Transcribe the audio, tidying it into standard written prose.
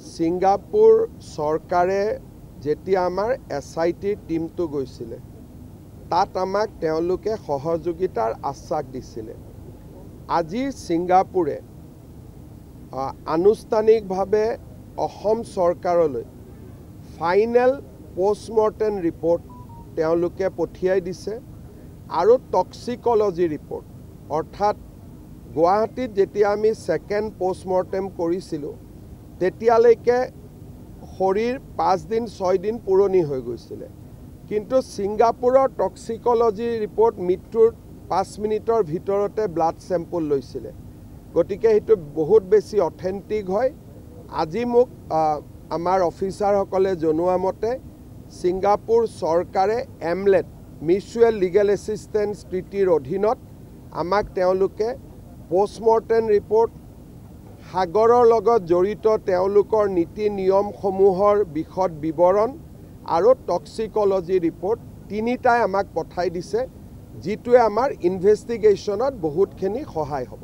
সিংগাপুৰ চৰকাৰে যেতিয়া আমাৰ SIT টিমটো গৈছিলে তাত আমাক তেওঁলোকে সহযোগিতাৰ আশ্বাস দিছিলে। আজি সিংগাপুৰে আনুষ্ঠানিকভাৱে অসম চৰকাৰলৈ ফাইনেল পোষ্টমৰ্টেম ৰিপৰ্ট তেওঁলোকে পঠিয়াই দিছে আৰু টক্সিকোলজি ৰিপৰ্ট অৰ্থাৎ গুৱাহাটীত যেতিয়া আমি সেকেন্ড পোষ্টমৰ্টেম কৰিছিলোঁ তেতিয়ালৈকে শৰীৰ 5 দিন 6 দিন পুৰণি হৈ গৈছিলে, কিন্তু সিংগাপুৰৰ টক্সিকোলজি ৰিপৰ্ট মৃত্যুৰ 5 মিনিটৰ ভিতৰতে ব্লাড চেম্পল লৈছিলে। গতিকে সেইটো বহুত বেছি অথেন্টিক হয়। আজি মোক আমাৰ অফিচাৰসকলে জনোৱা মতে সিংগাপুৰ চৰকাৰে এমলেট মিউচুৱেল লিগেল এছিষ্টেন্স ট্ৰিটিৰ অধীনত আমাক তেওঁলোকে পোষ্টমৰ্টেম ৰিপৰ্ট সাগৰৰ লগত জড়িত তেওঁলোকৰ নীতি নিয়মসমূহৰ বিশদ বিৱৰণ আৰু টক্সিকোলজি ৰিপৰ্ট তিনিটাই আমাক পঠাই দিছে, যিটোৱে আমাৰ ইনভেষ্টিগেশ্যনত বহুতখিনি সহায় হ'ব।